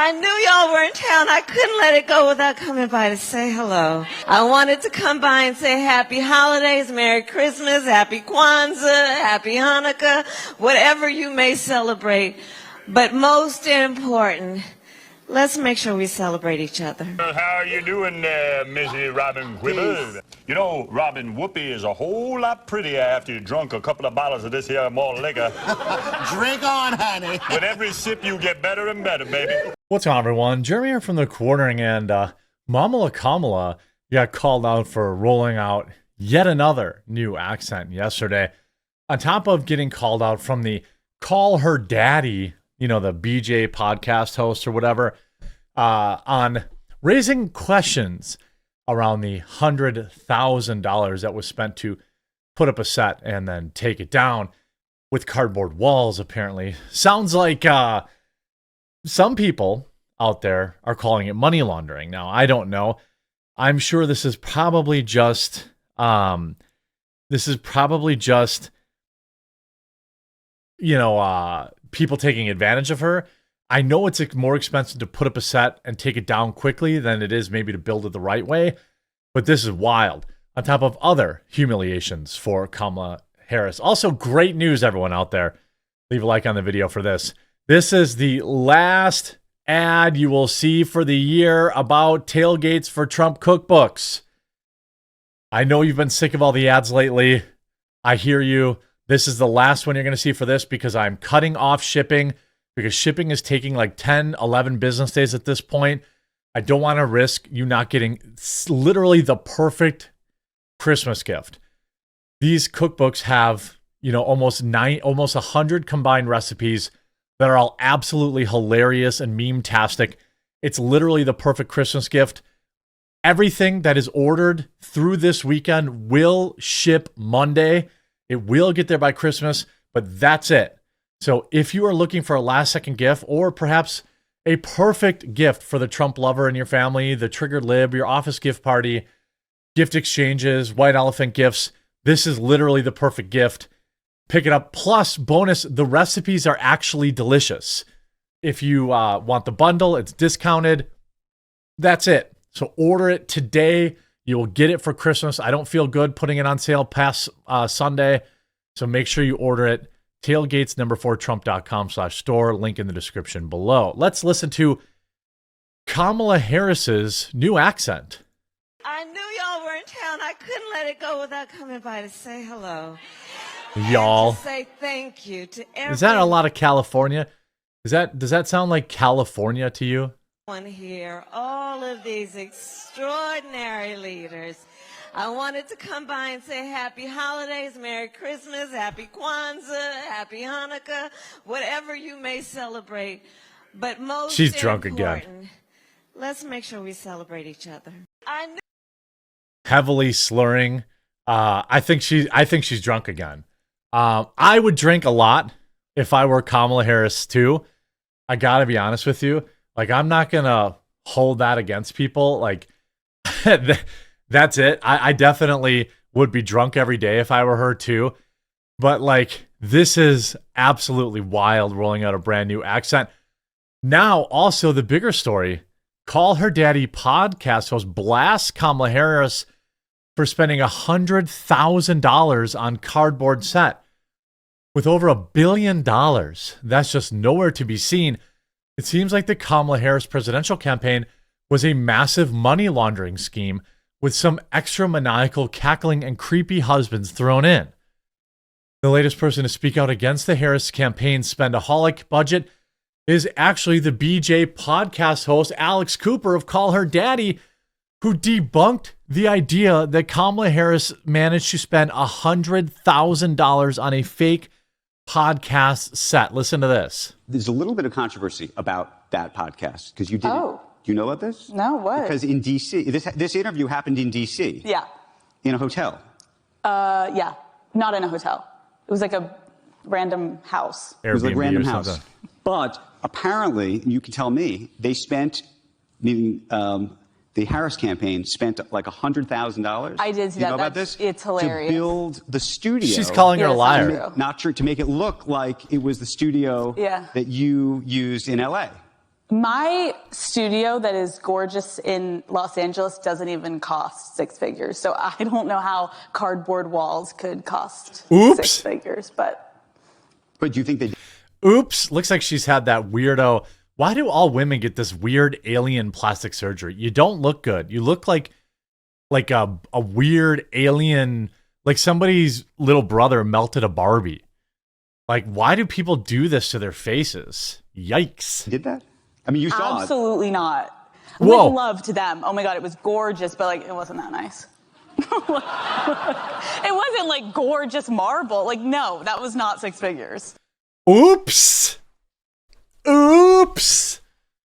I knew y'all were in town. I couldn't let it go without coming by to say hello. I wanted to come by and say happy holidays, Merry Christmas, Happy Kwanzaa, Happy Hanukkah, whatever you may celebrate. But most important, let's make sure we celebrate each other. How are you doing there, Missy Robin Quiver? You know, Robin Whoopi is a whole lot prettier after you drunk a couple of bottles of this here malt liquor. Drink on, honey. With every sip, you get better and better, baby. What's on, everyone? Jeremy here from the Quartering, and Kamala got called out for rolling out yet another new accent yesterday. On top of getting called out from the Call Her Daddy, you know, the BJ podcast host or whatever, on raising questions around the $100,000 that was spent to put up a set and then take it down with cardboard walls, apparently. Sounds like some people out there are calling it money laundering. Now, I don't know. I'm sure this is probably just people taking advantage of her. I know it's more expensive to put up a set and take it down quickly than it is maybe to build it the right way, but this is wild. On top of other humiliations for Kamala Harris. Also, great news, everyone out there. Leave a like on the video for this. This is the last ad you will see for the year about tailgates for Trump cookbooks. I know you've been sick of all the ads lately. I hear you. This is the last one you're going to see for this because I'm cutting off shipping because shipping is taking like 10, 11 business days at this point. I don't want to risk you not getting literally the perfect Christmas gift. These cookbooks have, almost 100 combined recipes that are all absolutely hilarious and meme-tastic. It's literally the perfect Christmas gift. Everything that is ordered through this weekend will ship Monday. It will get there by Christmas, but that's it. So if you are looking for a last-second gift or perhaps a perfect gift for the Trump lover in your family, the triggered lib, your office gift party, gift exchanges, white elephant gifts, this is literally the perfect gift. Pick it up. Plus, bonus, the recipes are actually delicious. If you want the bundle, it's discounted. That's it. So order it today. You will get it for Christmas. I don't feel good putting it on sale past Sunday. So make sure you order it. Tailgatesnumber4trump.com/store. Link in the description below. Let's listen to Kamala Harris's new accent. I knew y'all were in town. I couldn't let it go without coming by to say hello. Y'all. To say thank you to everyone. Is that a lot of California? Does that sound like California to you? Here, all of these extraordinary leaders. I wanted to come by and say happy holidays, Merry Christmas, Happy Kwanzaa, Happy Hanukkah, whatever you may celebrate. But most She's drunk again. Let's make sure we celebrate each other. Heavily slurring. I think she's drunk again. I would drink a lot if I were Kamala Harris too. I gotta be honest with you. Like, I'm not gonna hold that against people. Like, that's it. I definitely would be drunk every day if I were her too. But like, this is absolutely wild, rolling out a brand new accent. Now, also the bigger story, Call Her Daddy podcast host blasts Kamala Harris for spending $100,000 on cardboard set. With over $1 billion, that's just nowhere to be seen. It seems like the Kamala Harris presidential campaign was a massive money laundering scheme with some extra maniacal, cackling, and creepy husbands thrown in. The latest person to speak out against the Harris campaign's spendaholic budget is actually the BJ podcast host Alex Cooper of Call Her Daddy, who debunked the idea that Kamala Harris managed to spend $100,000 on a fake podcast set. Listen to this. There's a little bit of controversy about that podcast because you did. Oh. Do you know about this? No, what? Because in D.C., this interview happened in D.C. Yeah. In a hotel. Yeah, not in a hotel. It was like a random house. It was like a random house. Something. But apparently, you can tell me, they spent, meaning the Harris campaign spent like $100,000. I did see you that. know about this? It's hilarious. To build the studio. She's calling her a liar. True. Not true. To make it look like it was the studio that you used in L.A. My studio that is gorgeous in Los Angeles doesn't even cost 6 figures. So I don't know how cardboard walls could cost 6 figures, but But do you think they? Oops. Looks like she's had that weirdo. Why do all women get this weird alien plastic surgery? You don't look good. You look like a weird alien, like somebody's little brother melted a Barbie. Like, why do people do this to their faces? Yikes. Did that? I mean, you saw absolutely not. Whoa. With love to them. Oh my God, it was gorgeous, but like, it wasn't that nice. It wasn't like gorgeous marble. Like, no, that was not 6 figures. Oops. Oops.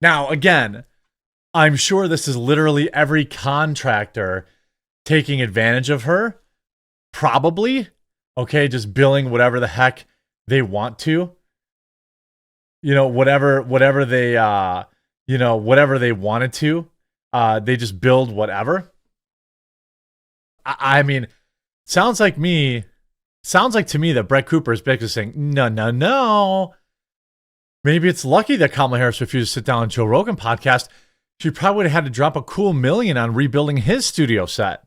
Now, again, I'm sure this is literally every contractor taking advantage of her. Probably. Okay, just billing whatever the heck they want to. You know, whatever they whatever they wanted to. They just build whatever. I mean, sounds like to me that Brett Cooper is basically saying, no. Maybe it's lucky that Kamala Harris refused to sit down on Joe Rogan podcast. She probably would have had to drop a cool $1 million on rebuilding his studio set.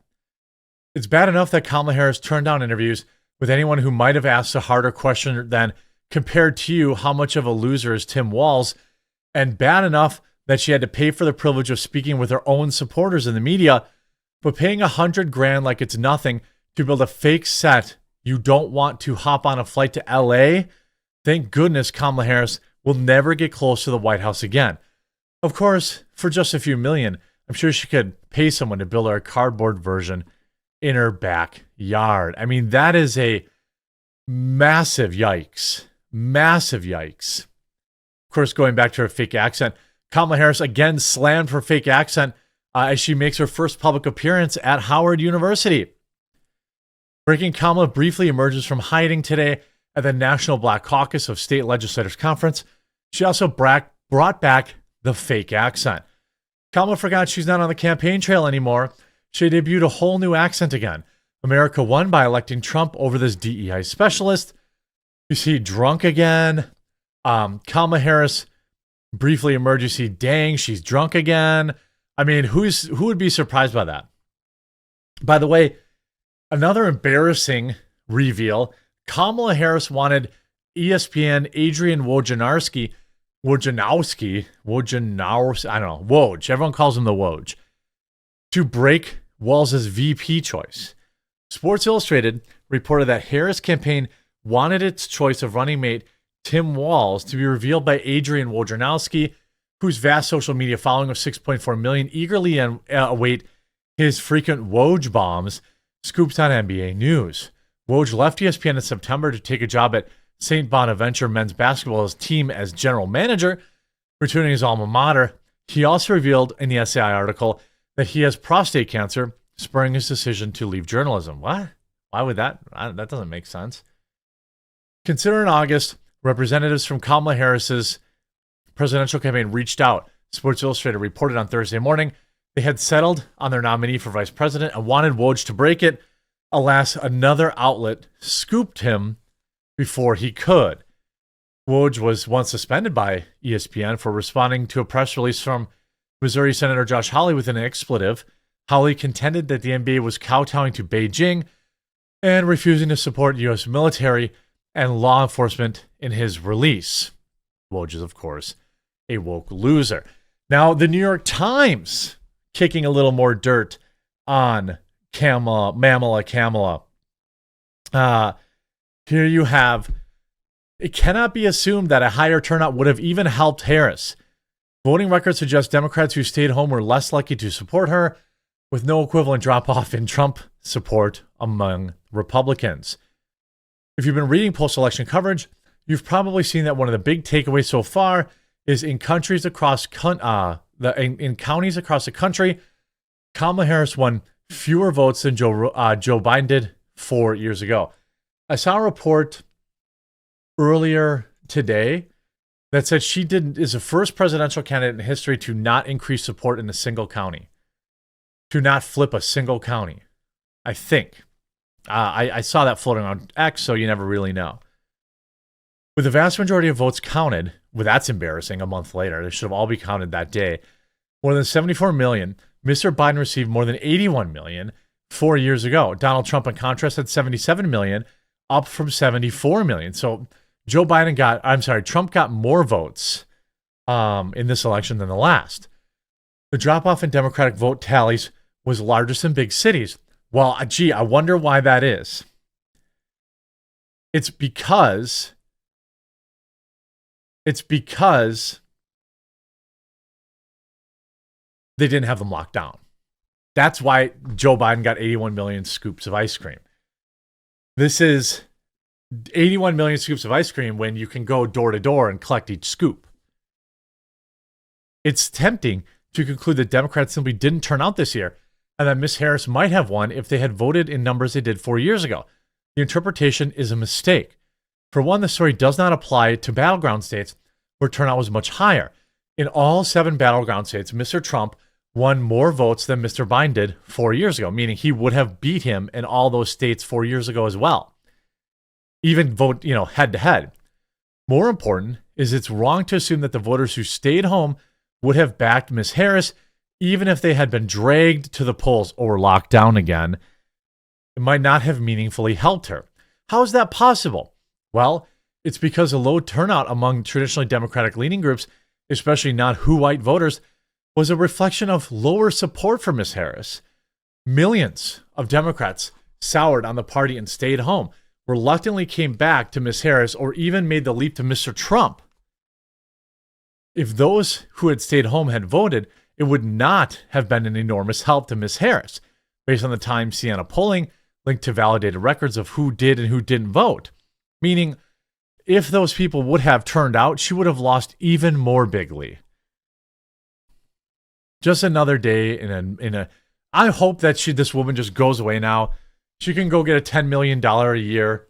It's bad enough that Kamala Harris turned down interviews with anyone who might have asked a harder question than, compared to you, how much of a loser is Tim Walz? And bad enough that she had to pay for the privilege of speaking with her own supporters in the media, but paying $100,000 like it's nothing to build a fake set you don't want to hop on a flight to LA. Thank goodness Kamala Harris will never get close to the White House again. Of course, for just a few million, I'm sure she could pay someone to build her a cardboard version in her backyard. I mean, that is a massive yikes. Massive yikes. Of course, going back to her fake accent, Kamala Harris again slammed for fake accent as she makes her first public appearance at Howard University. Breaking Kamala briefly emerges from hiding today at the National Black Caucus of State Legislators Conference. She also brought back the fake accent. Kamala forgot she's not on the campaign trail anymore. She debuted a whole new accent again. America won by electing Trump over this DEI specialist. You see drunk again. Kamala Harris briefly emerged. You see, dang, she's drunk again. I mean, who would be surprised by that? By the way, another embarrassing reveal. Kamala Harris wanted ESPN Adrian Wojnarowski, I don't know, Woj. Everyone calls him the Woj, to break Walz's VP choice. Sports Illustrated reported that Harris' campaign wanted its choice of running mate Tim Walz to be revealed by Adrian Wojnarowski, whose vast social media following of 6.4 million eagerly await his frequent Woj bombs. Scoops on NBA News. Woj left ESPN in September to take a job at St. Bonaventure men's basketball's team as general manager, returning his alma mater. He also revealed in the SAI article that he has prostate cancer, spurring his decision to leave journalism. What? Why would that? That doesn't make sense. Consider in August, representatives from Kamala Harris's presidential campaign reached out. Sports Illustrated reported on Thursday morning they had settled on their nominee for vice president and wanted Woj to break it. Alas, another outlet scooped him before he could. Woj was once suspended by ESPN for responding to a press release from Missouri Senator Josh Hawley with an expletive. Hawley contended that the NBA was kowtowing to Beijing and refusing to support U.S. military and law enforcement in his release. Woj is, of course, a woke loser. Now, the New York Times kicking a little more dirt on Kamala. Here you have, it cannot be assumed that a higher turnout would have even helped Harris. Voting records suggest Democrats who stayed home were less likely to support her, with no equivalent drop-off in Trump support among Republicans. If you've been reading post-election coverage, you've probably seen that one of the big takeaways so far is in counties across the country, Kamala Harris won fewer votes than Joe Biden did 4 years ago. I saw a report earlier today that said she is the first presidential candidate in history to not increase support in a single county, to not flip a single county. I think. I saw that floating on X, so you never really know. With the vast majority of votes counted, well, that's embarrassing. A month later, they should have all be counted that day. More than 74 million. Mr. Biden received more than 81 million 4 years ago. Donald Trump, in contrast, had 77 million, up from 74 million. So Trump got more votes in this election than the last. The drop-off in Democratic vote tallies was largest in big cities. Well, gee, I wonder why that is. It's because they didn't have them locked down. That's why Joe Biden got 81 million scoops of ice cream. This is 81 million scoops of ice cream when you can go door to door and collect each scoop. It's tempting to conclude that Democrats simply didn't turn out this year and that Ms. Harris might have won if they had voted in numbers they did 4 years ago. The interpretation is a mistake. For one, the story does not apply to battleground states where turnout was much higher. In all 7 battleground states, Mr. Trump won more votes than Mr. Biden did 4 years ago, meaning he would have beat him in all those states 4 years ago as well. Even vote, head to head. More important is it's wrong to assume that the voters who stayed home would have backed Ms. Harris even if they had been dragged to the polls or locked down again. It might not have meaningfully helped her. How is that possible? Well, it's because a low turnout among traditionally Democratic-leaning groups, especially non-white voters, was a reflection of lower support for Ms. Harris. Millions of Democrats soured on the party and stayed home, reluctantly came back to Ms. Harris, or even made the leap to Mr. Trump. If those who had stayed home had voted, it would not have been an enormous help to Ms. Harris, based on the Times Siena polling linked to validated records of who did and who didn't vote. Meaning, if those people would have turned out, she would have lost even more bigly. Just another day I hope that this woman just goes away now. She can go get a $10 million a year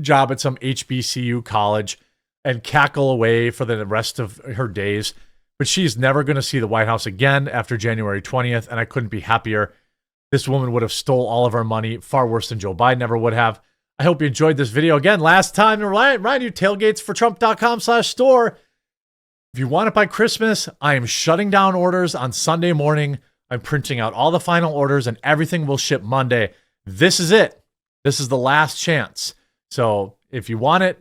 job at some HBCU college and cackle away for the rest of her days. But she's never going to see the White House again after January 20th, and I couldn't be happier. This woman would have stole all of our money, far worse than Joe Biden ever would have. I hope you enjoyed this video. Again, last time, remind you, tailgatesfortrump.com/store. If you want it by Christmas, I am shutting down orders on Sunday morning. I'm printing out all the final orders, and everything will ship Monday. This is it. This is the last chance. So if you want it,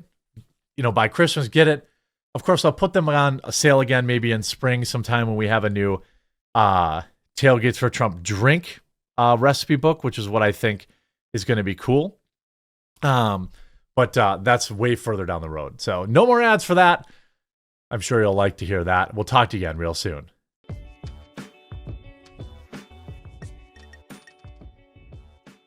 by Christmas, get it. Of course, I'll put them on a sale again, maybe in spring sometime when we have a new Tailgates for Trump drink recipe book, which is what I think is going to be cool. But that's way further down the road. So no more ads for that. I'm sure you'll like to hear that. We'll talk to you again real soon.